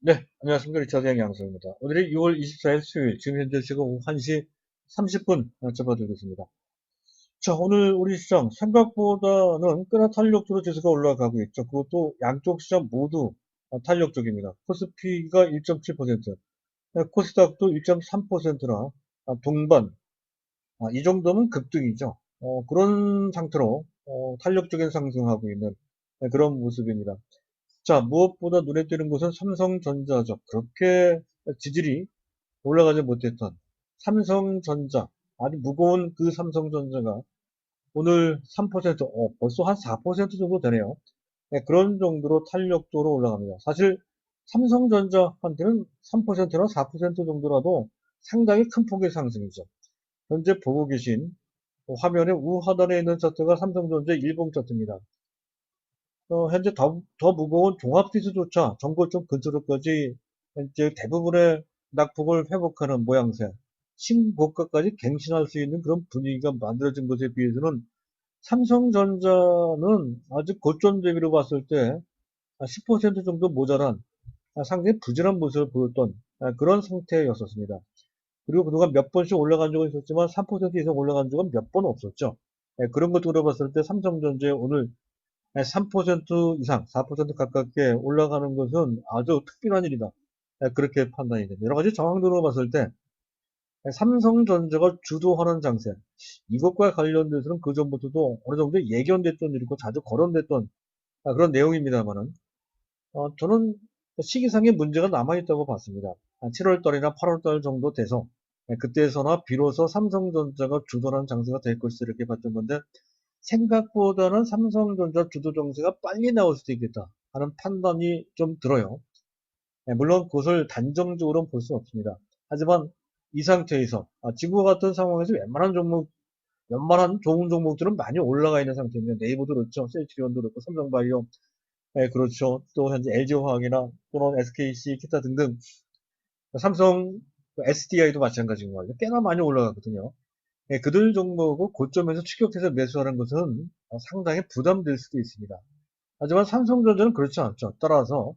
네, 안녕하십니까. 리차드 양양수입니다. 오늘이 6월 24일 수요일, 지금 현재 시각 오후 1시 30분 접어들고 있습니다. 자, 오늘 우리 시장 생각보다는 꽤나 탄력적으로 지수가 올라가고 있죠. 그것도 양쪽 시장 모두 탄력적입니다. 코스피가 1.7%, 코스닥도 1.3%나 동반, 이 정도면 급등이죠. 그런 상태로 탄력적인 상승하고 있는 그런 모습입니다. 자, 무엇보다 눈에 띄는 것은 삼성전자죠. 그렇게 지질이 올라가지 못했던 삼성전자, 아주 무거운 그 삼성전자가 오늘 3%, 벌써 한 4% 정도 되네요. 네, 그런 정도로 탄력도로 올라갑니다. 사실 삼성전자한테는 3%나 4% 정도라도 상당히 큰 폭의 상승이죠. 현재 보고 계신 화면의 우하단에 있는 차트가 삼성전자 일봉 차트입니다. 현재 더 무거운 종합지수조차 정고점 근처로까지 현재 대부분의 낙폭을 회복하는 모양새, 신고가까지 갱신할 수 있는 그런 분위기가 만들어진 것에 비해서는 삼성전자는 아직 고점 대비로 봤을 때 10% 정도 모자란 상당히 부진한 모습을 보였던 그런 상태였었습니다. 그리고 그동안 몇 번씩 올라간 적은 있었지만 3% 이상 올라간 적은 몇 번 없었죠. 그런 것들을 봤을 때 삼성전자의 오늘 3% 이상, 4% 가깝게 올라가는 것은 아주 특별한 일이다. 그렇게 판단이 됩니다. 여러 가지 정황들로 봤을 때 삼성전자가 주도하는 장세, 이것과 관련돼서는 그전부터도 어느 정도 예견됐던 일이고 자주 거론됐던 그런 내용입니다만은 저는 시기상의 문제가 남아있다고 봤습니다. 7월달이나 8월달 정도 돼서 그때서나 비로소 삼성전자가 주도하는 장세가 될 것이다 이렇게 봤던 건데 생각보다는 삼성전자 주도 정세가 빨리 나올 수도 있겠다 하는 판단이 좀 들어요. 물론 그것을 단정적으로 볼 수는 없습니다. 하지만 이 상태에서 지금과 같은 상황에서 웬만한 좋은 종목들은 많이 올라가 있는 상태입니다. 네이버도 그렇죠. 셀트리온도 그렇고 삼성바이오, 그렇죠. 또 현재 LG화학이나 또는 SKC 기타 등등 삼성 SDI도 마찬가지인 것 같아요. 꽤나 많이 올라가거든요. 그들 종목을 고점에서 추격해서 매수하는 것은 상당히 부담될 수도 있습니다. 하지만 삼성전자는 그렇지 않죠. 따라서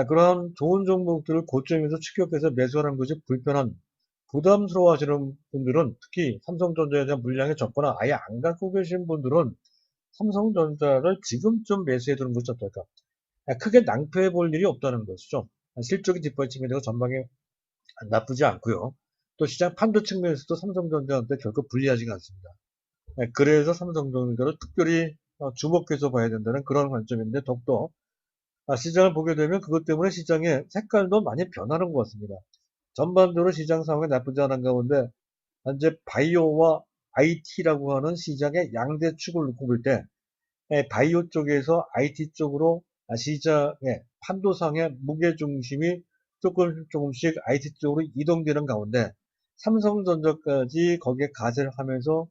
그러한 좋은 종목들을 고점에서 추격해서 매수하는 것이 불편한, 부담스러워 하시는 분들은 특히 삼성전자에 대한 물량이 적거나 아예 안 갖고 계신 분들은 삼성전자를 지금쯤 매수해 두는 것이 어떨까? 크게 낭패해 볼 일이 없다는 것이죠. 실적이 뒷받침이 되고 전망이 나쁘지 않고요. 또 시장 판도 측면에서도 삼성전자한테 결코 불리하지가 않습니다. 그래서 삼성전자를 특별히 주목해서 봐야 된다는 그런 관점인데 더욱더 시장을 보게 되면 그것 때문에 시장의 색깔도 많이 변하는 것 같습니다. 전반적으로 시장 상황이 나쁘지 않은 가운데 현재 바이오와 IT라고 하는 시장의 양대 축을 놓고 볼 때 바이오 쪽에서 IT 쪽으로 시장의 판도상의 무게중심이 조금씩 IT 쪽으로 이동되는 가운데 삼성전자까지 거기에 가세를 하면서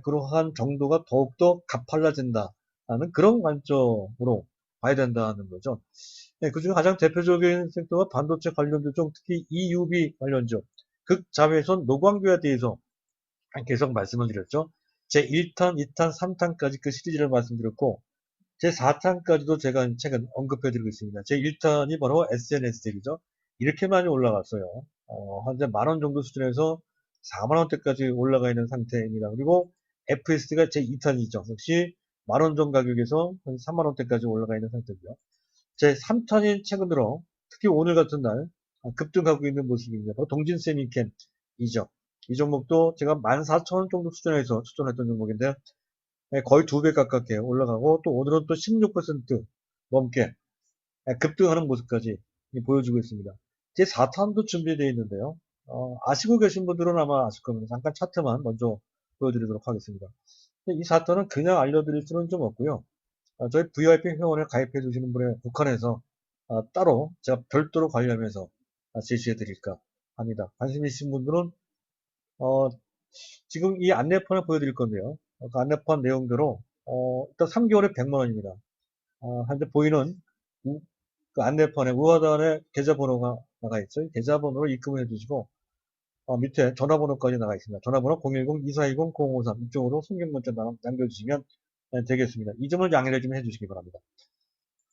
그러한 정도가 더욱더 가팔라진다는 그런 관점으로 봐야 된다는 거죠. 그중에 가장 대표적인 섹터가 반도체 관련주 중 특히 EUV 관련주, 극자외선 노광교에 대해서 계속 말씀을 드렸죠. 제 1탄, 2탄, 3탄까지 그 시리즈를 말씀드렸고 제 4탄까지도 제가 최근 언급해드리고 있습니다. 제 1탄이 바로 SNS들이죠. 이렇게 많이 올라갔어요. 현재 만원 정도 수준에서 4만원대까지 올라가 있는 상태입니다. 그리고 FSD가 제 2탄이죠. 역시 만원 전 가격에서 한 3만원대까지 올라가 있는 상태고요. 제 3탄인 최근 들어 특히 오늘 같은 날 급등하고 있는 모습입니다. 바로 동진세미캠이죠. 이 종목도 제가 14,000원 정도 수준에서 추천했던 종목인데 거의 2배 가깝게 올라가고 또 오늘은 또 16% 넘게 급등하는 모습까지 보여주고 있습니다. 제 4탄도 준비되어 있는데요. 아시고 계신 분들은 아마 아실 겁니다. 잠깐 차트만 먼저 보여드리도록 하겠습니다. 이 4탄은 그냥 알려드릴 수는 좀 없고요. 저희 VIP 회원에 가입해 주시는 분에 북한에서 따로 제가 별도로 관리하면서 제시해 드릴까 합니다. 관심 있으신 분들은 지금 이 안내판을 보여드릴 건데요. 그 안내판 내용대로 일단 3개월에 100만 원입니다. 현재 보이는 그 안내판에 우하단에 계좌번호가 나가 있어요. 계좌번호로 입금을 해주시고 밑에 전화번호까지 나가 있습니다. 전화번호 010-2420-053 이쪽으로 송경문자 남겨주시면 되겠습니다. 이 점을 양해를 좀 해주시기 바랍니다.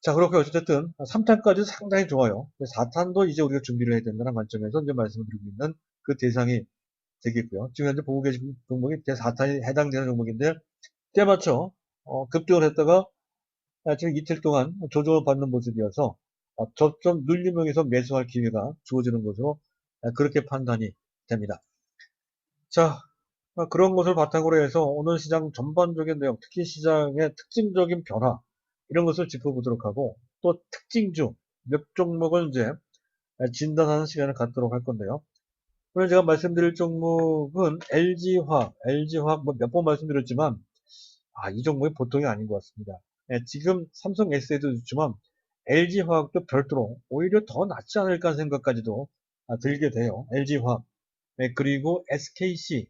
자, 그렇게 어쨌든 3탄까지 상당히 좋아요. 4탄도 이제 우리가 준비를 해야 된다는 관점에서 이제 말씀을 드리고 있는 그 대상이 되겠고요. 지금 현재 보고 계신 종목이 제4탄에 해당되는 종목인데, 때맞춰 급등을 했다가 지금 이틀 동안 조정을 받는 모습이어서 저점 눌림목에서 매수할 기회가 주어지는 것으로 그렇게 판단이 됩니다. 자, 그런 것을 바탕으로 해서 오늘 시장 전반적인 내용, 특히 시장의 특징적인 변화, 이런 것을 짚어보도록 하고, 또 특징주, 몇 종목을 이제 진단하는 시간을 갖도록 할 건데요. 오늘 제가 말씀드릴 종목은 LG화학 뭐 몇 번 말씀드렸지만, 이 종목이 보통이 아닌 것 같습니다. 지금 삼성 S에도 좋지만, LG화학도 별도로 오히려 더 낫지 않을까 생각까지도 들게 돼요. LG화학. 그리고 SKC가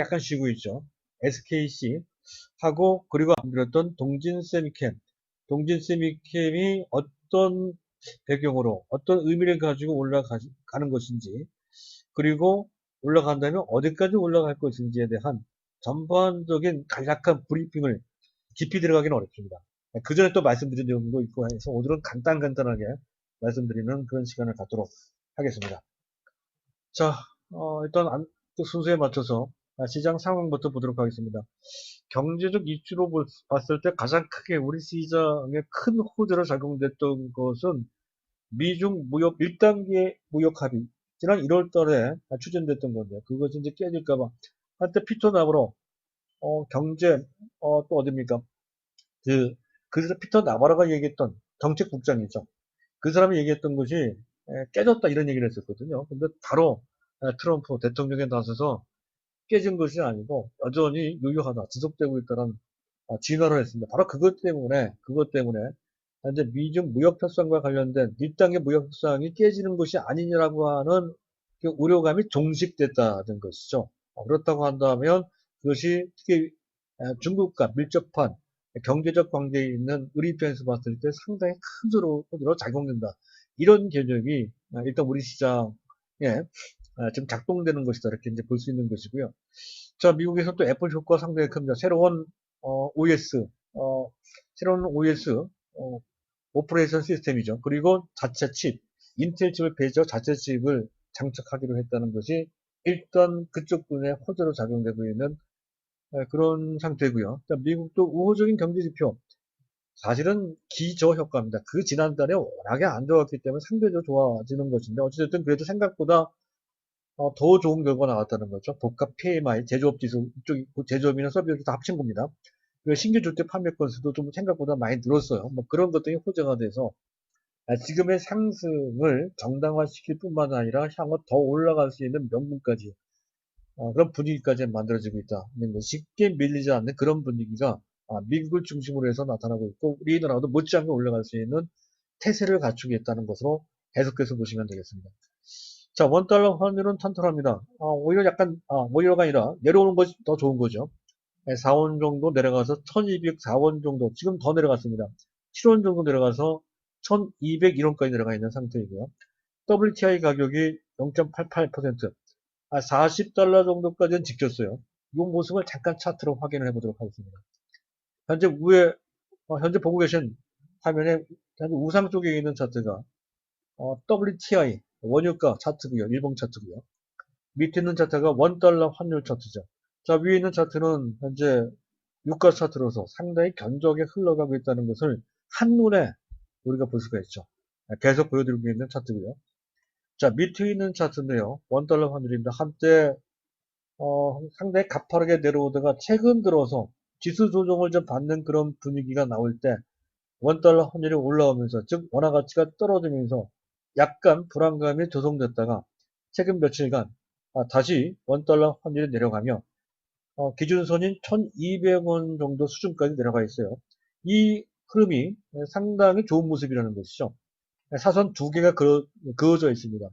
약간 쉬고 있죠. SKC 하고, 그리고 안 드렸던 동진세미캠이 어떤 배경으로 어떤 의미를 가지고 올라가는 것인지, 그리고 올라간다면 어디까지 올라갈 것인지에 대한 전반적인 간략한 브리핑을 깊이 들어가기는 어렵습니다. 그 전에 또 말씀드린 내용도 있고 해서 오늘은 간단하게 말씀드리는 그런 시간을 갖도록 하겠습니다. 자, 일단 또 순서에 맞춰서 시장 상황부터 보도록 하겠습니다. 경제적 이슈로 봤을 때 가장 크게 우리 시장에 큰 호재로 작용됐던 것은 미중 무역 1단계 무역 합의, 지난 1월 달에 추진됐던 건데, 그것이 이제 깨질까봐 한때 피터 나브로 경제 또 어딥니까? 그래서 피터 나바로가 얘기했던 정책국장이죠. 그 사람이 얘기했던 것이 깨졌다 이런 얘기를 했었거든요. 근데 바로 트럼프 대통령에 나서서 깨진 것이 아니고 여전히 유효하다, 지속되고 있다는 진언을 했습니다. 바로 그것 때문에 현재 미중 무역 협상과 관련된 밀당의 무역 협상이 깨지는 것이 아니냐라고 하는 그 우려감이 종식됐다는 것이죠. 그렇다고 한다면 그것이 특히 중국과 밀접한 경제적 관계에 있는 우리 입장에서 봤을 때 상당히 큰 소리로 작용된다. 이런 개념이 일단 우리 시장에 지금 작동되는 것이다. 이렇게 이제 볼 수 있는 것이고요. 자, 미국에서 또 애플 효과가 상당히 큽니다. OS, 새로운 OS, 오퍼레이션 시스템이죠. 그리고 자체 칩, 인텔 칩을 배제하고 자체 칩을 장착하기로 했다는 것이 일단 그쪽 분에 호재로 작용되고 있는 그런 상태고요. 미국도 우호적인 경제 지표, 사실은 기저효과입니다. 그 지난달에 워낙에 안 좋았기 때문에 상대적으로 좋아지는 것인데, 어쨌든 그래도 생각보다 더 좋은 결과가 나왔다는 거죠. 복합 PMI, 제조업 지수, 이쪽이 제조업이나 서비스 다 합친 겁니다. 그리고 신규 주택 판매 건수도 좀 생각보다 많이 늘었어요. 뭐 그런 것들이 호재가 돼서 지금의 상승을 정당화시킬 뿐만 아니라 향후 더 올라갈 수 있는 명분까지 그런 분위기까지 만들어지고 있다는 것. 쉽게 밀리지 않는 그런 분위기가 미국을 중심으로 해서 나타나고 있고 우리나라도 못지않게 올라갈 수 있는 태세를 갖추고 있다는 것으로 해석해서 보시면 되겠습니다. 자, 원달러 환율은 탄탄합니다. 오히려가 아니라 내려오는 것이 더 좋은 거죠. 4원 정도 내려가서 1204원 정도, 지금 더 내려갔습니다. 7원 정도 내려가서 1201원까지 내려가 있는 상태이고요. WTI 가격이 0.88%, 40달러 정도까지는 지켰어요. 이 모습을 잠깐 차트로 확인을 해보도록 하겠습니다. 현재 보고 계신 화면에 현재 우상 쪽에 있는 차트가 WTI 원유가 차트고요. 일봉 차트고요. 밑에 있는 차트가 원달러 환율 차트죠. 자, 위에 있는 차트는 현재 유가 차트로서 상당히 견적에 흘러가고 있다는 것을 한눈에 우리가 볼 수가 있죠. 계속 보여드리고 있는 차트고요. 자, 밑에 있는 차트인데요. 원달러 환율입니다. 한때 상당히 가파르게 내려오다가 최근 들어서 지수 조정을 좀 받는 그런 분위기가 나올 때 원달러 환율이 올라오면서, 즉 원화 가치가 떨어지면서 약간 불안감이 조성됐다가 최근 며칠간 다시 원달러 환율이 내려가며 기준선인 1200원 정도 수준까지 내려가 있어요. 이 흐름이 상당히 좋은 모습이라는 것이죠. 사선 두 개가 그어져 있습니다.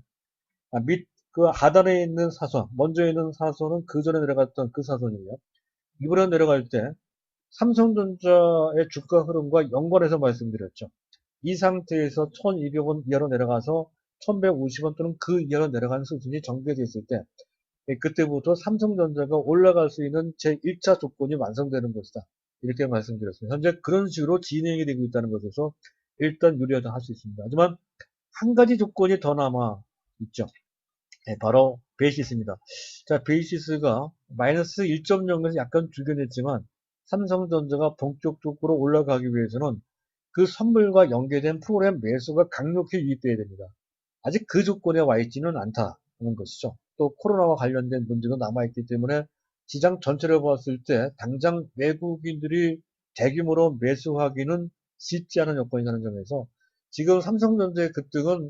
그 하단에 있는 사선, 먼저 있는 사선은 그 전에 내려갔던 그 사선이에요. 이번에 내려갈 때 삼성전자의 주가 흐름과 연관해서 말씀드렸죠. 이 상태에서 1200원 이하로 내려가서 1150원 또는 그 이하로 내려가는 수준이 전개됐을 때 그때부터 삼성전자가 올라갈 수 있는 제1차 조건이 완성되는 것이다. 이렇게 말씀드렸습니다. 현재 그런 식으로 진행이 되고 있다는 것에서 일단 유리하다 할 수 있습니다. 하지만 한 가지 조건이 더 남아 있죠. 네, 바로 베이시스입니다. 자, 베이시스가 마이너스 1.0에서 약간 줄긴 했지만 삼성전자가 본격적으로 올라가기 위해서는 그 선물과 연계된 프로그램 매수가 강력히 유입돼야 됩니다. 아직 그 조건에 와 있지는 않다는 것이죠. 또 코로나와 관련된 문제도 남아있기 때문에 시장 전체를 봤을 때 당장 외국인들이 대규모로 매수하기는 쉽지 않은 여건이라는 점에서 지금 삼성전자의 급등은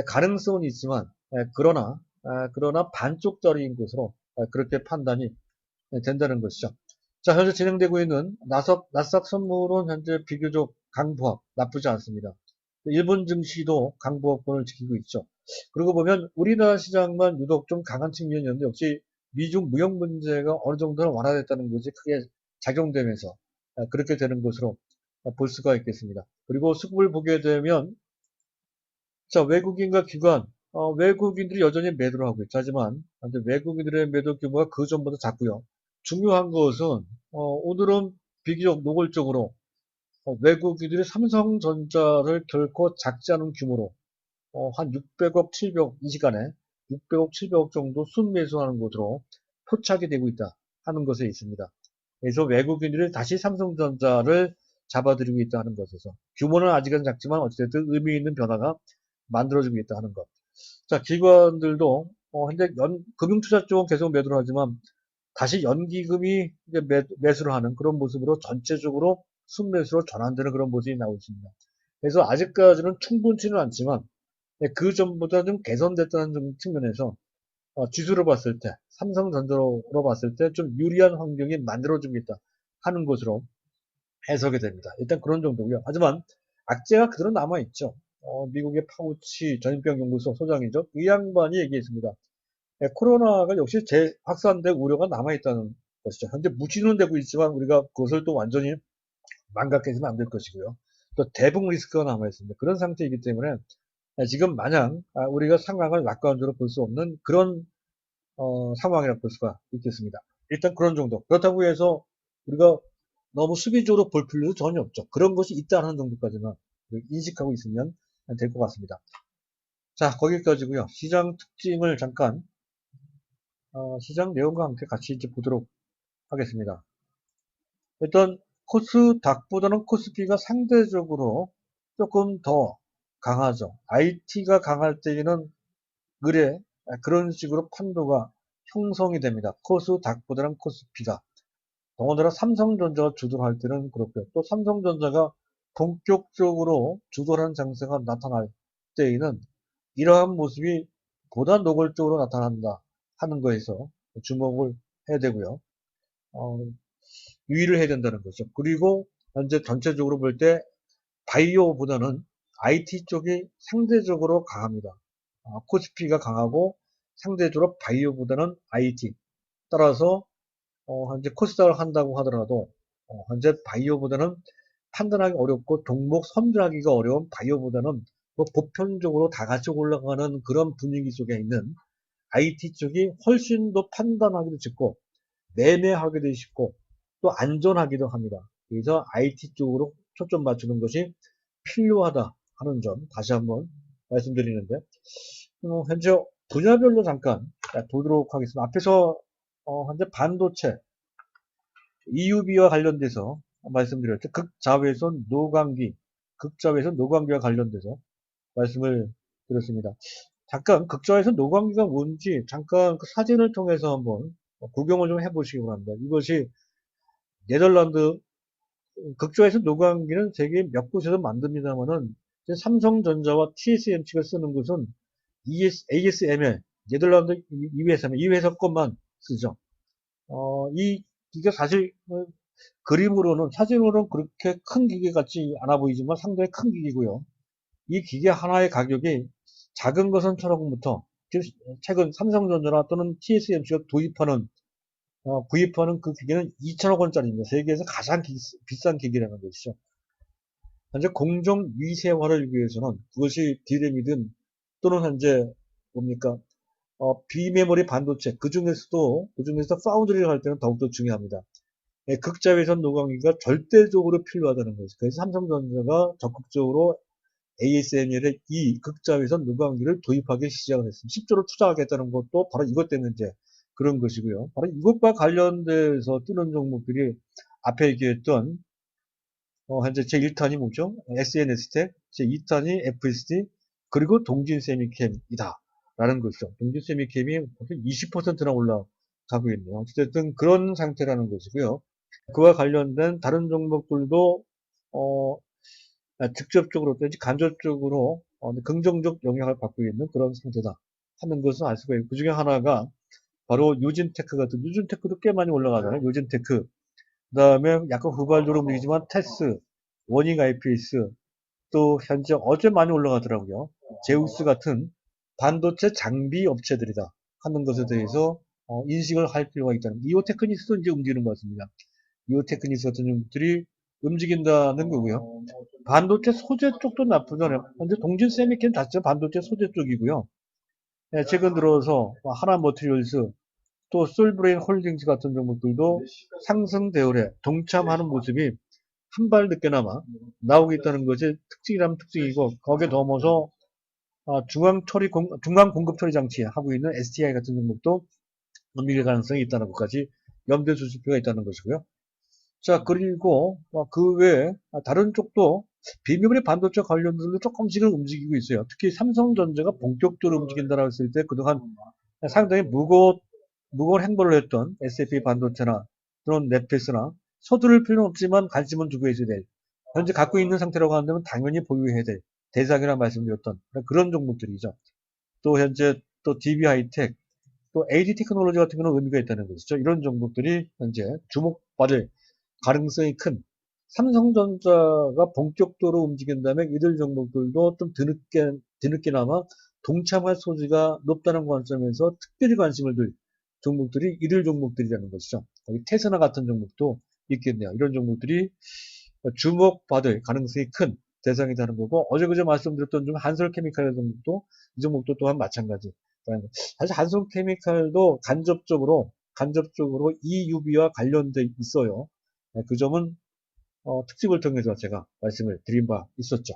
가능성은 있지만 그러나 반쪽짜리인 것으로 그렇게 판단이 된다는 것이죠. 자, 현재 진행되고 있는 나스닥 선물은 현재 비교적 강보합 나쁘지 않습니다. 일본 증시도 강보합권을 지키고 있죠. 그러고 보면 우리나라 시장만 유독 좀 강한 측면이었는데 역시 미중 무역 문제가 어느 정도는 완화됐다는 것이 크게 작용되면서 그렇게 되는 것으로 볼 수가 있겠습니다. 그리고 수급을 보게 되면 자, 외국인과 기관, 외국인들이 여전히 매도를 하고 있죠. 하지만 외국인들의 매도 규모가 그 전보다 작고요. 중요한 것은 오늘은 비교적 노골적으로 외국인들이 삼성전자를 결코 작지 않은 규모로 한 600억, 700억 이 시간에 600억, 700억 정도 순매수하는 것으로 포착이 되고 있다 하는 것에 있습니다. 그래서 외국인들이 다시 삼성전자를 잡아들이고 있다는 것에서 규모는 아직은 작지만 어쨌든 의미 있는 변화가 만들어지고 있다 하는 것. 자, 기관들도 현재 금융투자 쪽은 계속 매도를 하지만 다시 연기금이 이제 매수를 하는 그런 모습으로 전체적으로 순매수로 전환되는 그런 모습이 나오고 있습니다. 그래서 아직까지는 충분치는 않지만 그 전보다 좀 개선됐다는 측면에서 지수를 봤을 때 삼성전자로 봤을 때 좀 유리한 환경이 만들어지고 있다 하는 것으로 해석이 됩니다. 일단 그런 정도고요. 하지만 악재가 그대로 남아있죠. 미국의 파우치 전염병연구소 소장이죠. 이 양반이 얘기했습니다. 코로나가 역시 재확산될 우려가 남아있다는 것이죠. 현재 무시는 되고 있지만 우리가 그것을 또 완전히 망각해서는 안 될 것이고요. 또 대북 리스크가 남아있습니다. 그런 상태이기 때문에 지금 마냥 우리가 상황을 낙관적으로 볼 수 없는 그런 상황이라고 볼 수가 있겠습니다. 일단 그런 정도. 그렇다고 해서 우리가 너무 수비적으로 볼 필요도 전혀 없죠. 그런 것이 있다는 정도까지만 인식하고 있으면 될 것 같습니다. 자, 거기까지고요. 시장 특징을 잠깐 시장 내용과 함께 같이 이제 보도록 하겠습니다. 일단 코스닥보다는 코스피가 상대적으로 조금 더 강하죠. IT가 강할 때에는 의뢰 그런 식으로 판도가 형성이 됩니다. 코스닥보다는 코스피가. 더군다나 삼성전자가 주도할 때는 그렇고요. 또 삼성전자가 본격적으로 주도하는 장세가 나타날 때에는 이러한 모습이 보다 노골적으로 나타난다 하는 거에서 주목을 해야 되고요. 유의를 해야 된다는 거죠. 그리고 현재 전체적으로 볼 때 바이오보다는 IT 쪽이 상대적으로 강합니다. 코스피가 강하고 상대적으로 바이오보다는 IT. 따라서 현재 코스닥을 한다고 하더라도 현재 바이오보다는 판단하기 어렵고 종목 선별하기가 어려운 바이오보다는 뭐 보편적으로 다 같이 올라가는 그런 분위기 속에 있는 IT 쪽이 훨씬 더 판단하기도 쉽고 매매하기도 쉽고 또 안전하기도 합니다. 그래서 IT 쪽으로 초점 맞추는 것이 필요하다 하는 점 다시 한번 말씀드리는데 현재 분야별로 잠깐 보도록 하겠습니다. 앞에서 현재 반도체 EUV와 관련돼서 말씀드렸죠. 극자외선 노광기, 극자외선 노광기와 관련돼서 말씀을 드렸습니다. 잠깐 극자외선 노광기가 뭔지 잠깐 그 사진을 통해서 한번 구경을 좀 해보시기 바랍니다. 이것이 네덜란드 극자외선 노광기는 세계 몇 곳에서 만듭니다만은 삼성전자와 TSMC가 쓰는 것은 ASML 네덜란드 이 회사 것만 쓰죠. 이 기계 사실 그림으로는 사진으로는 그렇게 큰 기계 같지 않아 보이지만 상당히 큰 기계고요. 이 기계 하나의 가격이 작은 것은 1,000억 원부터 최근 삼성전자나 또는 TSMC가 구입하는 그 기계는 2,000억 원짜리입니다. 세계에서 가장 비싼 기계라는 것이죠. 현재 공정 위세화를 위해서는 그것이 D램이든 또는 현재 뭡니까 비메모리 반도체 그 중에서 파운드리를 할 때는 더욱더 중요합니다. 극자외선 노광기가 절대적으로 필요하다는 거죠. 그래서 삼성전자가 적극적으로 ASML에 이 극자외선 노광기를 도입하기 시작을 했습니다. 10조를 투자하겠다는 것도 바로 이것 때문에 이제 그런 것이고요. 바로 이것과 관련돼서 뜨는 종목들이 앞에 얘기했던 현재 제1탄이 뭐죠? SNS텍, 제2탄이 FSD, 그리고 동진세미캠이다. 라는 것이죠. 동진세미캠이 20%나 올라가고 있네요. 어쨌든 그런 상태라는 것이고요. 그와 관련된 다른 종목들도 어, 직접적으로 또는 간접적으로 긍정적 영향을 받고 있는 그런 상태다 하는 것은 알 수가 있고, 그 중에 하나가 바로 유진테크 같은, 유진테크도 꽤 많이 올라가잖아요. 유진테크. 그 다음에 약간 후발주로 움직이지만 테스, 워닝 IPS, 또 현재 어제 많이 올라가더라고요. 제우스 같은 반도체 장비 업체들이다 하는 것에 대해서 인식을 할 필요가 있다는, 이오테크닉스도 이제 움직이는 것 같습니다. 이오테크닉스 같은 종들이 움직인다는 거고요. 반도체 소재 쪽도 나쁘지 않아요. 현재 동진 세미캠 자체가 반도체 소재 쪽이고요. 최근 들어서 하나 머티리얼스, 또 솔브레인 홀딩스 같은 종목들도 상승 대열에 동참하는 모습이 한 발 늦게나마 나오고 있다는 것이 특징이라면 특징이고, 거기에 넘어서 중앙 공급 처리 장치 하고 있는 STI 같은 종목도 움직일 가능성이 있다는 것까지 염두에 두실 필요가 있다는 것이고요. 자, 그리고 그 외에 다른 쪽도 비메모리 반도체 관련들도 조금씩은 움직이고 있어요. 특히 삼성전자가 본격적으로 움직인다라고 했을 때 그동안 상당히 무거운 행보를 했던 SFA 반도체나 또는 넷패스나 서두를 필요는 없지만 관심은 두고 있어야 될, 현재 갖고 있는 상태라고 한다면 당연히 보유해야 될 대상이라 말씀드렸던 그런 종목들이죠. 또 현재 또 DB 하이텍, 또 AD 테크놀로지 같은 경우는 의미가 있다는 것이죠. 이런 종목들이 현재 주목받을 가능성이 큰, 삼성전자가 본격적으로 움직인다면 이들 종목들도 좀 뒤늦게나마 동참할 소지가 높다는 관점에서 특별히 관심을 둘 종목들이 이들 종목들이라는 것이죠. 거기 테스나 같은 종목도 있겠네요. 이런 종목들이 주목받을 가능성이 큰 대상이라는 거고, 어제 말씀드렸던 중 한솔케미칼 종목도, 이 종목도 또한 마찬가지. 사실 한솔케미칼도 간접적으로 EUV와 관련돼 있어요. 그 점은 특집을 통해서 제가 말씀을 드린 바 있었죠.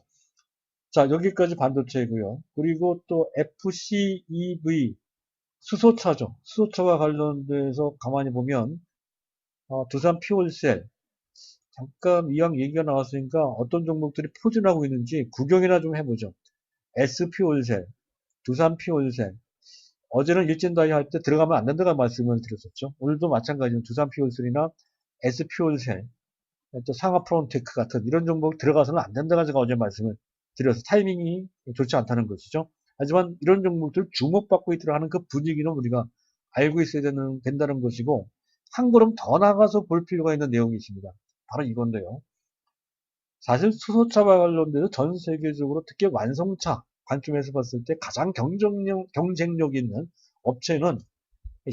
자, 여기까지 반도체이고요. 그리고 또 FCEV, 수소차죠. 수소차와 관련돼서 가만히 보면 두산 퓨얼셀, 잠깐 이왕 얘기가 나왔으니까 어떤 종목들이 포진하고 있는지 구경이나 좀 해보죠. S퓨얼셀, 두산 퓨얼셀. 어제는 일진다이 할 때 들어가면 안 된다고 말씀을 드렸었죠. 오늘도 마찬가지로 두산 퓨얼셀이나 S퓨얼셀, 또 상하 프론테크 같은 이런 종목 들어가서는 안 된다고 제가 어제 말씀을 드려서 타이밍이 좋지 않다는 것이죠. 하지만 이런 종목들 주목받고 있더라 하는 그 분위기는 우리가 알고 있어야 된다는 것이고, 한 걸음 더 나가서 볼 필요가 있는 내용이 있습니다. 바로 이건데요. 사실 수소차와 관련돼서 전 세계적으로 특히 완성차 관점에서 봤을 때 가장 경쟁력 있는 업체는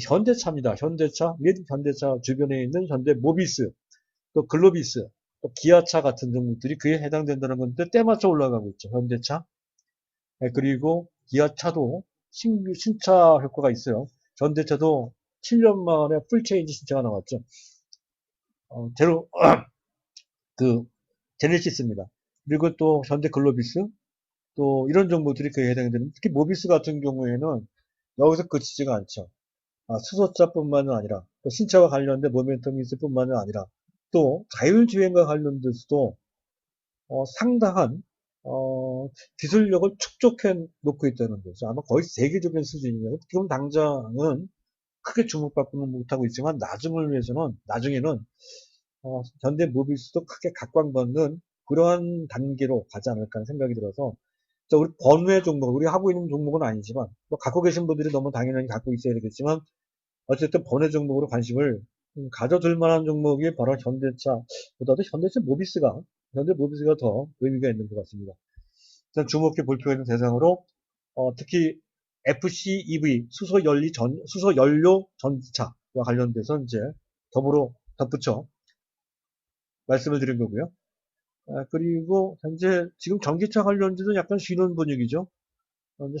현대차입니다. 현대차, 및 현대차 주변에 있는 현대 모비스, 또 글로비스, 또 기아차 같은 종목들이 그에 해당된다는 건데 때맞춰 올라가고 있죠. 현대차. 그리고 기아차도 신차 효과가 있어요. 현대차도 7년 만에 풀체인지 신차가 나왔죠. 제로, 제네시스입니다. 그리고 또 현대 글로비스, 또 이런 종목들이 그에 해당되는, 특히 모비스 같은 경우에는 여기서 그치지가 않죠. 수소차뿐만은 아니라 또 신차와 관련된 모멘텀이 있을 뿐만은 아니라 또 자율주행과 관련돼서도 상당한 기술력을 축적해 놓고 있다는 거죠. 아마 거의 세계적인 수준이에요. 지금 당장은 크게 주목받고는 못하고 있지만 나중에는 현대 모비스도 크게 각광받는 그러한 단계로 가지 않을까 하는 생각이 들어서, 우리 번외 종목, 우리 하고 있는 종목은 아니지만 갖고 계신 분들이 너무 당연히 갖고 있어야 되겠지만 어쨌든 번외 종목으로 관심을 가져둘 만한 종목이 바로 현대차보다도 현대 모비스가 더 의미가 있는 것 같습니다. 일단 주목해 볼 필요 있는 대상으로 특히 FCEV, 수소연료 전기차와 관련돼서 이제 더불어 덧붙여 말씀을 드린 거고요. 그리고 현재 지금 전기차 관련돼서 약간 쉬는 분위기죠.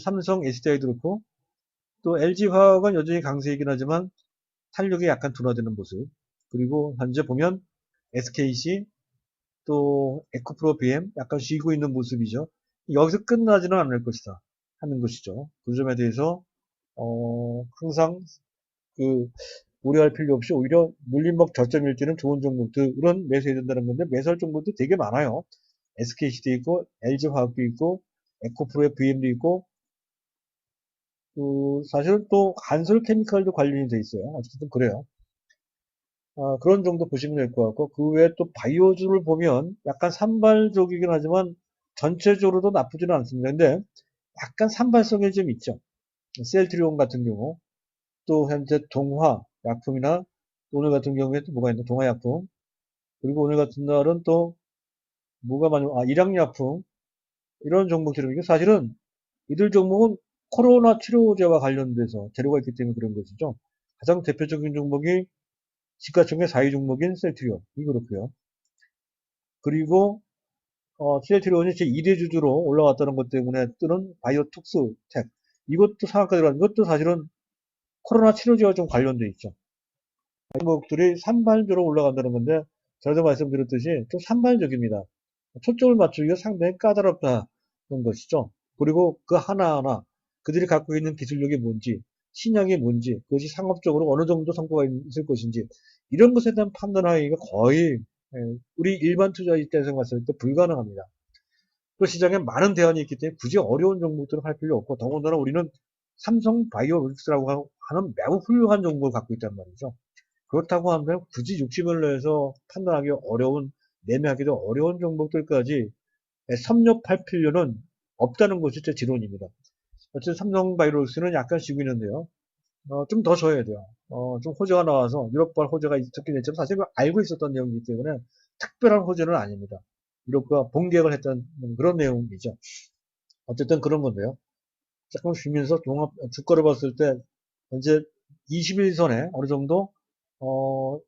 삼성, SDI도 그렇고, 또 LG화학은 여전히 강세이긴 하지만 탄력이 약간 둔화되는 모습. 그리고 현재 보면 SKC 또 에코프로 BM 약간 쉬고 있는 모습이죠. 여기서 끝나지는 않을 것이다 하는 것이죠. 그 점에 대해서 항상 그 우려할 필요 없이 오히려 눌림목 저점일 때는 좋은 종목들은 매수해야 된다는 건데 매수할 종목도 되게 많아요. SKC도 있고 LG화학도 있고 에코프로의 VM도 있고 사실은 또 한솔케미칼도 관련이 돼 있어요. 어쨌든 그래요. 그런 정도 보시면 될 것 같고 그 외에 또 바이오주를 보면 약간 산발적이긴 하지만 전체적으로도 나쁘지는 않습니다. 근데 약간 산발성이 좀 있죠. 셀트리온 같은 경우 또 현재 동화 약품이나 오늘 같은 경우에 또 뭐가 있나 동화 약품 그리고 오늘 같은 날은 또 뭐가 많이 일양약품 이런 종목들이 사실은 이들 종목은 코로나 치료제와 관련돼서 재료가 있기 때문에 그런 것이죠. 가장 대표적인 종목이 시가총액 4위 종목인 셀트리온이 그렇고요. 그리고 셀트리온이 제 2대 주주로 올라왔다는 것 때문에 뜨는 바이오톡스텍 이것도 상한가 들어간 이것도 사실은 코로나 치료제와 좀 관련돼 있죠. 종목들이 산발적으로 올라간다는 건데 전에도 말씀드렸듯이 좀 산발적입니다. 초점을 맞추기가 상당히 까다롭다는 것이죠. 그리고 그 하나하나 그들이 갖고 있는 기술력이 뭔지 신약이 뭔지 그것이 상업적으로 어느 정도 성과가 있을 것인지 이런 것에 대한 판단하기가 거의 우리 일반 투자 입장에서 봤을 때 불가능합니다. 또 시장에 많은 대안이 있기 때문에 굳이 어려운 종목들을 할 필요 없고 더군다나 우리는 삼성 바이오로직스라고 하는 매우 훌륭한 종목을 갖고 있단 말이죠. 그렇다고 하면 굳이 욕심을 내서 판단하기 어려운, 매매하기도 어려운 종목들까지 섭렵할 필요는 없다는 것이 제 지론입니다. 어쨌든 삼성바이오로직스는 약간 쉬고 있는데요. 좀 더 져야 돼요. 좀 호재가 나와서 유럽발 호재가 있었긴 했지만 사실 알고 있었던 내용이기 때문에 특별한 호재는 아닙니다. 유럽과 본계약을 했던 그런 내용이죠. 어쨌든 그런 건데요. 조금 쉬면서 주가를 봤을 때 현재 21선에 어느 정도 어,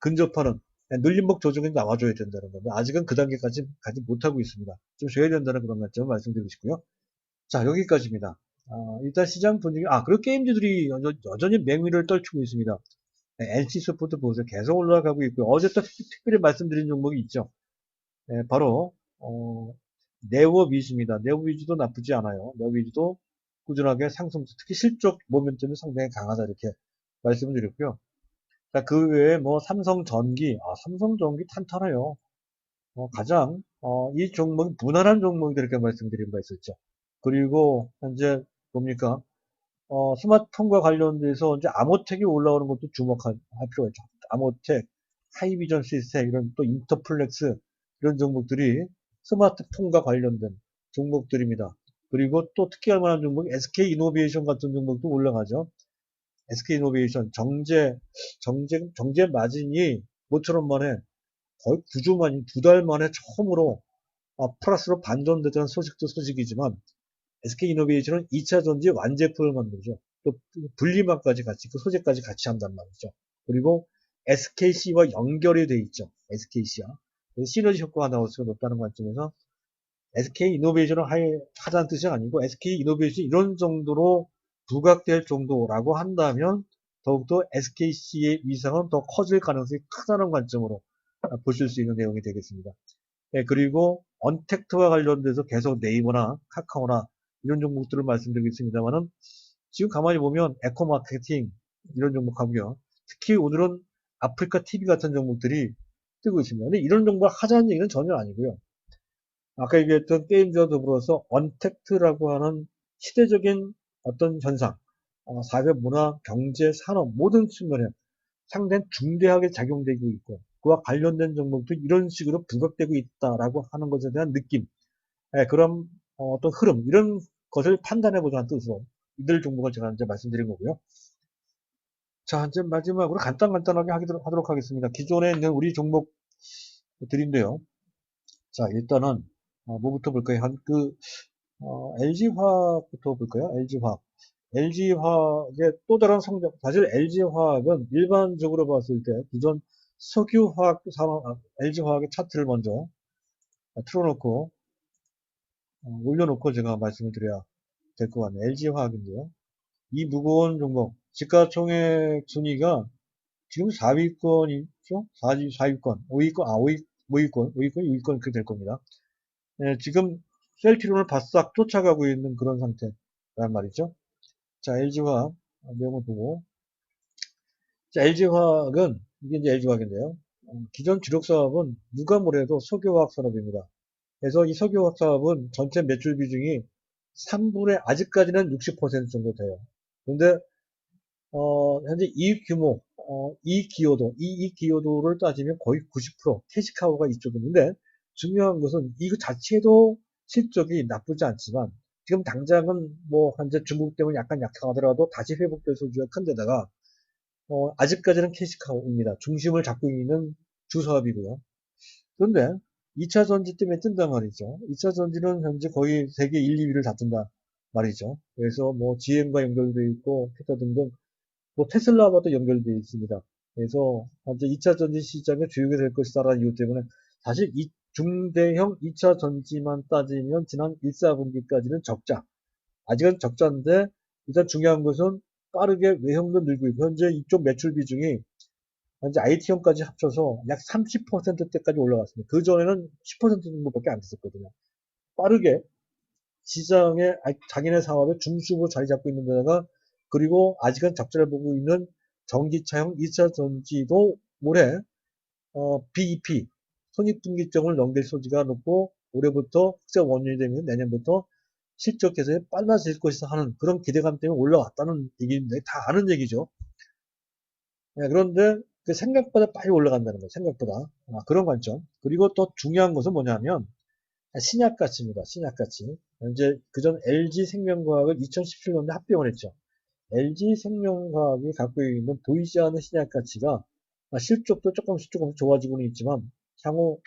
근접하는 눌림목 조정이 나와줘야 된다는 건데 아직은 그 단계까지 가지 못하고 있습니다. 좀 쉬어야 된다는 그런 관점을 말씀드리고 싶고요. 자 여기까지입니다. 일단 시장 분위기 그리고 게임주들이 여전히 맹위를 떨치고 있습니다. NC소프트 보세요. 계속 올라가고 있고요. 어제 또 특별히 말씀드린 종목이 있죠. 바로 네오위즈입니다. 네오위즈도 나쁘지 않아요. 네오위즈도 꾸준하게 상승, 특히 실적 모멘텀이 상당히 강하다 이렇게 말씀을 드렸고요. 자, 그 외에 뭐 삼성전기, 삼성전기 탄탄해요. 가장 이 종목이 무난한 종목이다 이렇게 말씀드린 바 있었죠. 그리고 현재 뭡니까? 스마트폰과 관련돼서 이제 아모텍이 올라오는 것도 주목할 필요가 있죠. 아모텍, 하이비전 시스템 이런 또 인터플렉스 이런 종목들이 스마트폰과 관련된 종목들입니다. 그리고 또 특이할 만한 종목이 SK이노베이션 같은 종목도 올라가죠. SK이노베이션 정제 마진이 모처럼 만에 거의 9주 만에 2달 만에 처음으로 플러스로 반전되던 소식도 소식이지만 SK이노베이션은 2차 전지 완제품을 만들죠. 또 분리막까지 같이 그 소재까지 같이 한단 말이죠. 그리고 SKC와 연결이 돼 있죠. SKC와 시너지 효과가 나올 수가 높다는 관점에서 SK이노베이션을 하자는 뜻이 아니고 SK이노베이션이 이런 정도로 부각될 정도라고 한다면 더욱더 SKC의 위상은 더 커질 가능성이 크다는 관점으로 보실 수 있는 내용이 되겠습니다. 그리고 언택트와 관련돼서 계속 네이버나 카카오나 이런 종목들을 말씀드리고 있습니다만은 지금 가만히 보면 에코마케팅 이런 종목하고요. 특히 오늘은 아프리카 TV 같은 종목들이 뜨고 있습니다. 근데 이런 종목을 하자는 얘기는 전혀 아니고요. 아까 얘기했던 게임즈와 더불어서 언택트라고 하는 시대적인 어떤 현상, 사회, 문화, 경제, 산업 모든 측면에 상당히 중대하게 작용되고 있고 그와 관련된 종목도 이런 식으로 부각되고 있다라고 하는 것에 대한 느낌, 그런 어떤 흐름 이런 것을 판단해보자는 뜻으로 이들 종목을 제가 이제 말씀드린 거고요. 자, 이제 마지막으로 간단하게 하도록 하겠습니다. 기존에 있는 우리 종목들인데요. 자, 일단은 뭐부터 볼까요? LG화학부터 볼까요? LG화학. LG화학의 또 다른 성적, 사실 LG화학은 일반적으로 봤을 때 기존 석유화학 산업, LG화학의 차트를 먼저 틀어놓고 올려놓고 제가 말씀을 드려야 될 것 같네요. LG화학인데요. 이 무거운 종목, 시가총액 순위가 지금 4위권 있죠? 4위권, 5위권, 5위권, 6위권 그렇게 될 겁니다. 예, 지금 셀트리온을 바싹 쫓아가고 있는 그런 상태란 말이죠. 자, LG화학 내용을 보고, 자, LG화학은 이게 이제 LG화학인데요. 기존 주력 사업은 누가 뭐래도 석유화학 산업입니다. 그래서 이 석유화학 사업은 전체 매출 비중이 3분의 아직까지는 60% 정도 돼요. 근데 현재 이익 규모, 이익 기여도를 따지면 거의 90% 캐시카우가 이쪽인데 중요한 것은 이거 자체도 실적이 나쁘지 않지만 지금 당장은 뭐 현재 중국 때문에 약간 약하더라도 다시 회복될 소지가 큰데다가 아직까지는 캐시카우입니다. 중심을 잡고 있는 주사업이고요. 그런데 2차 전지 때문에 뜬단 말이죠. 2차 전지는 현재 거의 세계 1, 2위를 다툰다 말이죠. 그래서 뭐 GM과 연결되어 있고 테타 등등 뭐 테슬라와도 연결되어 있습니다. 그래서 현재 2차 전지 시장의 주역이 될 것이다라는 이유 때문에 사실 이 중대형 2차 전지만 따지면 지난 1, 4분기까지는 적자. 아직은 적자인데 일단 중요한 것은 빠르게 외형도 늘고 있고 현재 이쪽 매출 비중이 현재 IT형까지 합쳐서 약 30%대까지 올라갔습니다. 그 전에는 10% 정도밖에 안 됐었거든요. 빠르게 시장에 자기네 사업의 중심으로 자리 잡고 있는 데다가 그리고 아직은 적자를 보고 있는 전기차형 2차 전지도 올해 BEP 손익분기점을 넘길 소지가 높고 올해부터 흑자 원년이 되면 내년부터 실적 개선이 빨라질 것이다 하는 그런 기대감 때문에 올라왔다는 얘기인데 다 아는 얘기죠. 네, 그런데 그 생각보다 빨리 올라간다는 거예요. 생각보다. 그런 관점. 그리고 또 중요한 것은 뭐냐면 신약가치입니다. 신약가치. 현재 그전 LG생명과학을 2017년에 합병을 했죠. LG생명과학이 갖고 있는 보이지 않는 신약가치가 실적도 조금씩 좋아지고는 있지만 향후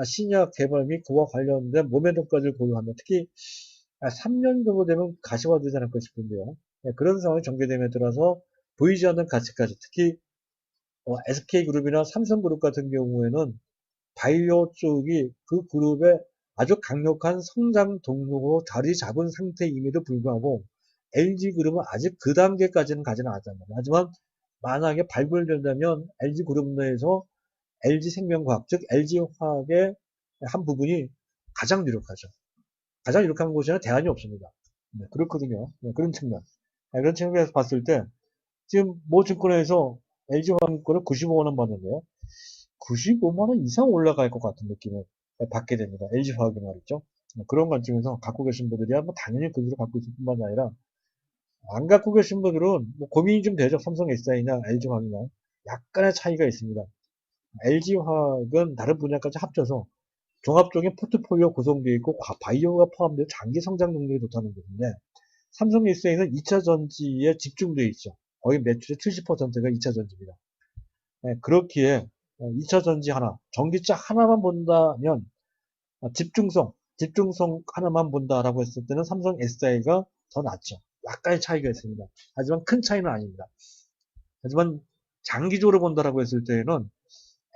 신약 개발 및 그와 관련된 모멘텀까지 보유한다. 특히 3년 정도 되면 가시화되지 않을까 싶은데요. 네, 그런 상황이 전개됨에 따라서 보이지 않는 가치까지 특히 SK그룹이나 삼성그룹 같은 경우에는 바이오 쪽이 그 그룹의 아주 강력한 성장 동력으로 자리 잡은 상태임에도 불구하고 LG그룹은 아직 그 단계까지는 가지 않았단 말이에요. 하지만 만약에 발굴된다면 LG그룹 내에서 LG생명과학, 즉 LG화학의 한 부분이 가장 유력하죠. 가장 유력한 곳에는 대안이 없습니다. 네, 그렇거든요. 네, 그런 측면. 네, 그런 측면에서 봤을 때 지금 모 증권에서 LG화학거를 95만원 받는데요. 95만원 이상 올라갈 것 같은 느낌을 받게 됩니다. LG화학이 말이죠. 그런 관점에서 갖고 계신 분들이야 뭐 당연히 그대로 갖고 있을 뿐만 아니라 안 갖고 계신 분들은 뭐 고민이 좀 되죠. 삼성 SDI나 LG화학이나 약간의 차이가 있습니다. LG화학은 다른 분야까지 합쳐서 종합적인 포트폴리오 구성되어 있고 바이오가 포함되어 장기 성장 능력이 좋다는 것인데 삼성 SDI는 2차 전지에 집중되어 있죠. 거의 매출의 70%가 2차 전지입니다. 네, 그렇기에 2차 전지 하나, 전기차 하나만 본다면 집중성 하나만 본다라고 했을 때는 삼성 SDI가 더 낫죠. 약간의 차이가 있습니다. 하지만 큰 차이는 아닙니다. 하지만 장기적으로 본다라고 했을 때는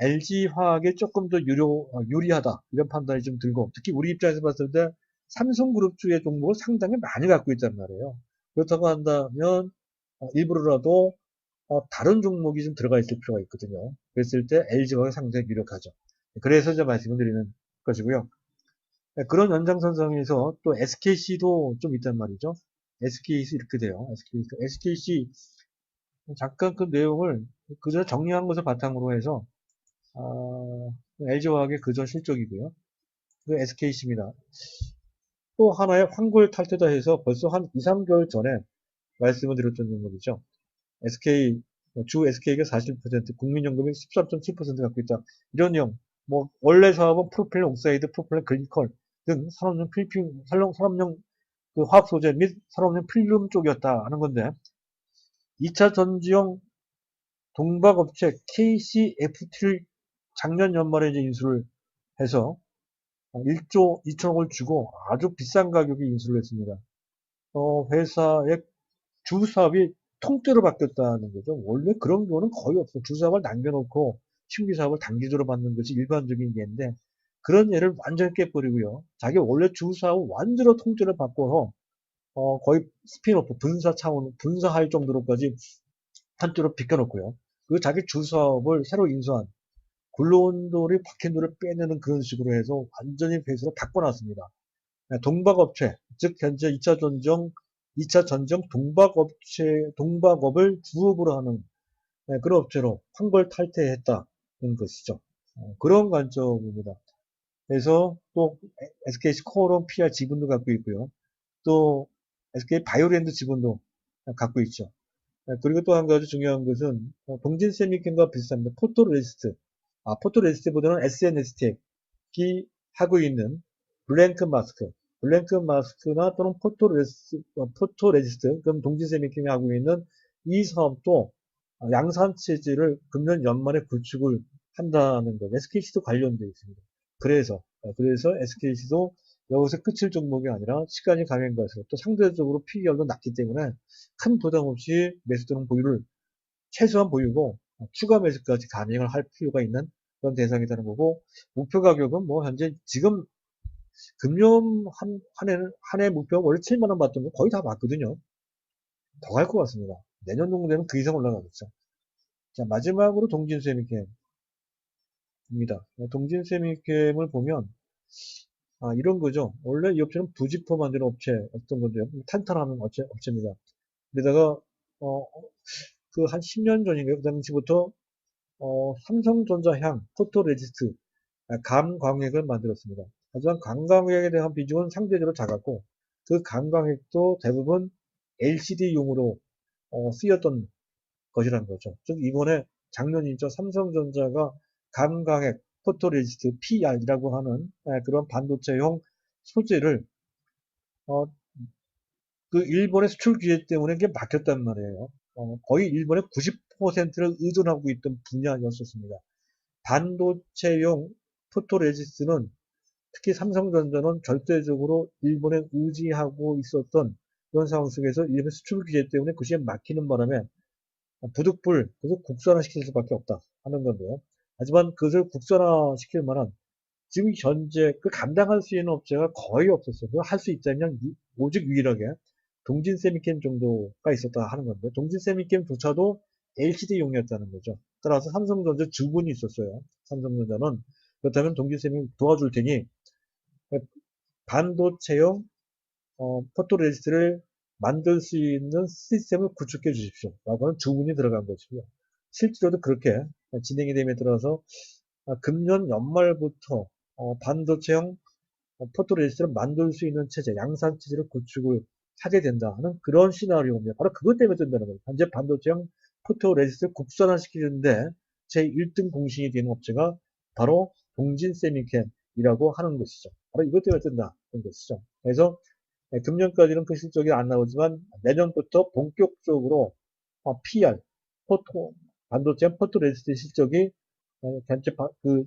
LG화학이 조금 더 유리하다 이런 판단이 좀 들고 특히 우리 입장에서 봤을 때 삼성그룹주의 종목을 상당히 많이 갖고 있단 말이에요. 그렇다고 한다면 일부러라도 다른 종목이 좀 들어가 있을 필요가 있거든요. 그랬을 때 LG화학이 상당히 유력하죠. 그래서 이제 말씀을 드리는 것이고요. 그런 연장선상에서 또 SKC도 좀 있단 말이죠. SKC 이렇게 돼요. SKC 잠깐 그 내용을 그저 정리한 것을 바탕으로 해서 LG화학의 그전 실적이고요. 그 SKC입니다. 또 하나의 환골 탈퇴다 해서 벌써 한 2, 3개월 전에 말씀을 드렸던 종목이죠. 주 SK가 40%, 국민연금이 13.7% 갖고 있다. 이런 내용. 뭐 원래 사업은 프로필렌 옥사이드, 프로필렌 글리콜 등 산업용 그 화학 소재 및 산업용 필름 쪽이었다 하는 건데 2차 전지용 동박업체 KCFT를 작년 연말에 이제 인수를 해서 1조 2천억을 주고 아주 비싼 가격에 인수를 했습니다. 회사의 주사업이 통째로 바뀌었다는 거죠. 원래 그런 경우는 거의 없어요. 주사업을 남겨놓고 신규 사업을 단기적으로 받는 것이 일반적인 예인데 그런 예를 완전히 깨버리고요. 자기 원래 주사업을 완전히 통째로 바꿔서 거의 스피노프 분사 차원 분사할 정도로까지 한쪽으로 비껴놓고요. 그 자기 주사업을 새로 인수한 근로원들이 박힌 돈을 빼내는 그런 식으로 해서 완전히 회사를 바꿔놨습니다. 동박업체, 즉 현재 2차 전쟁 동박업을 주업으로 하는 그런 업체로 환골 탈퇴했다는 것이죠. 그런 관점입니다. 그래서 또 SK스코어론 PR 지분도 갖고 있고요. 또 SK 바이오랜드 지분도 갖고 있죠. 그리고 또 한 가지 중요한 것은 동진세미캠과 비슷합니다. 포토레지스트보다는 SNS텍이 하고 있는 블랭크 마스크나 또는 포토레지스트, 그럼 동진세미캠이 하고 있는 이 사업도 양산 체제를 금년 연말에 구축을 한다는 것. SKC도 관련되어 있습니다. 그래서 SKC도 여기서 끝일 종목이 아니라 시간이 가면 갈수록 또 상대적으로 PER도 낮기 때문에 큰 부담 없이 매수되는 보유를 최소한 보유고 추가 매수까지 가능을 할 필요가 있는 그런 대상이라는 거고, 목표 가격은 뭐 현재 지금 금년 한 해 목표 원래 7만 원 봤던 거 거의 다 봤거든요. 더 갈 것 같습니다. 내년 정도 되면 그 이상 올라가겠죠. 자, 마지막으로 동진세미캠입니다. 동진세미캠을 보면 이런 거죠. 원래 이 업체는 부직포 만드는 업체였던 건데요. 탄탄한 업체입니다. 게다가 그 한 10년 전인가요? 그 당시부터 삼성전자향 포토레지스트 감광액을 만들었습니다. 하지만 감광액에 대한 비중은 상대적으로 작았고 그 감광액도 대부분 LCD용으로 쓰였던 것이라는 거죠. 즉 이번에 작년이죠. 삼성전자가 감광액 포토레지스트 PR이라고 하는 그런 반도체용 소재를 어, 그 일본의 수출 규제 때문에 이게 막혔단 말이에요. 거의 일본의 90%를 의존하고 있던 분야였었습니다. 반도체용 포토레지스트는 특히 삼성전자는 절대적으로 일본에 의지하고 있었던 그런 상황 속에서 일본 수출 규제 때문에 그 시에 막히는 바람에 부득불 그래서 국산화시킬 수밖에 없다 하는 건데요. 하지만 그것을 국산화시킬 만한 지금 현재 그 감당할 수 있는 업체가 거의 없었어요. 할 수 있다면 오직 유일하게 동진 세미캠 정도가 있었다 하는 건데 동진 세미캠조차도 LCD용이었다는 거죠. 따라서 삼성전자 주분이 있었어요. 삼성전자는 그렇다면 동진 세미 도와줄 테니 반도체용 포토레지스트를 만들 수 있는 시스템을 구축해 주십시오. 라고 하는 주문이 들어간 것이고요. 실제로도 그렇게 진행이 됨에 따라서 금년 연말부터 반도체형 포토레지스트를 만들 수 있는 체제, 양산 체제를 구축을 하게 된다 하는 그런 시나리오입니다. 바로 그것 때문에 뜬다는 거예요. 현재 반도체형 포토레지스트를 국산화시키는데 제 1등 공신이 되는 업체가 바로 동진세미캠이라고 하는 것이죠. 바로 이것 때문에 뜬다는 것이죠. 그래서 금년까지는 그 실적이 안 나오지만 내년부터 본격적으로 PR, 반도체 포토레지스트 실적이 전체 그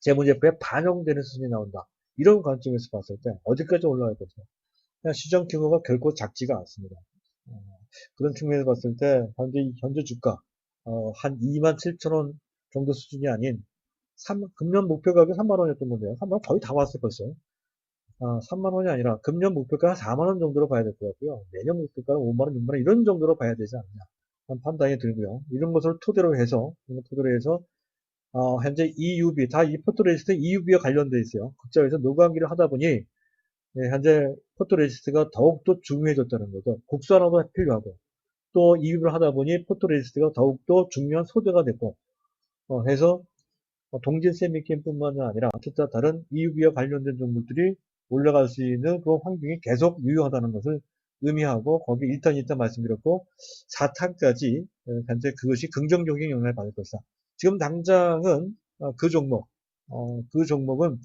재무제표에 반영되는 수준이 나온다. 이런 관점에서 봤을 때 어디까지 올라갈 것이냐. 시장 규모가 결코 작지가 않습니다. 그런 측면에서 봤을 때 현재 주가 한 27,000원 정도 수준이 아닌 금년 목표 가격 3만 원이었던 건데요. 3만 원 거의 다 왔어요 벌써. 3만 원이 아니라 금년 목표가 한 4만 원 정도로 봐야 될 것 같고요. 내년 목표가는 5만 원, 6만 원 이런 정도로 봐야 되지 않냐. 판단이 들고요. 이런 것을 토대로 해서 현재 EUB, 다 이 포토레지스트 EUB와 관련되어 있어요. 국제화에서 노광기를 하다 보니, 현재 포토레지스트가 더욱더 중요해졌다는 거죠. 국산화도 필요하고, 또 EUB를 하다 보니 포토레지스트가 더욱더 중요한 소재가 됐고, 해서 동진 세미캠뿐만 아니라 기타 다른 EUB와 관련된 종목들이 올라갈 수 있는 그런 환경이 계속 유효하다는 것을 의미하고, 거기 1탄, 2탄 말씀드렸고, 4탄까지 현재 그것이 긍정적인 영향을 받을 것이다. 지금 당장은 그 종목은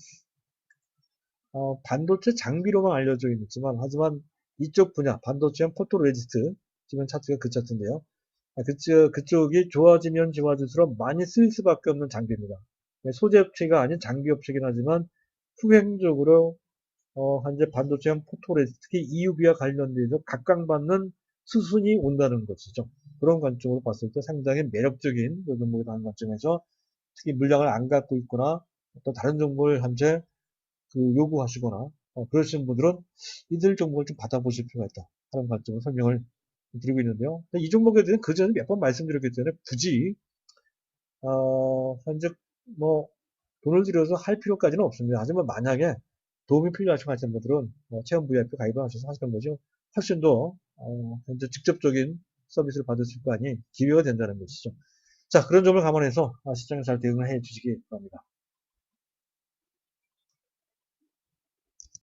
반도체 장비로만 알려져 있지만 하지만 이쪽 분야 반도체형 포토레지스트 지금 차트가 그 차트인데요. 그쪽이 좋아지면 좋아질수록 많이 쓰일 수밖에 없는 장비입니다. 소재 업체가 아닌 장비 업체긴 하지만 후행적으로 현재 반도체형 포토레지스트 특히 EUB와 관련돼서 각광받는 수순이 온다는 것이죠. 그런 관점으로 봤을 때 상당히 매력적인 그 종목이라는 관점에서 특히 물량을 안 갖고 있거나 또 다른 종목을 현재 요구하시거나 그러시는 분들은 이들 종목을 좀 받아보실 필요가 있다 하는 관점으로 설명을 드리고 있는데요. 이 종목에 대해서는 그 전에 몇 번 말씀드렸기 때문에 굳이 현재 뭐 돈을 들여서 할 필요까지는 없습니다. 하지만 만약에 도움이 필요하시고 하시는 분들은 체험 VIP 가입을 하셔서 하시는 것이 훨씬 더 현재 직접적인 서비스를 받을 수 있고 하니 기회가 된다는 것이죠. 자, 그런 점을 감안해서 시장에 잘 대응을 해 주시기 바랍니다.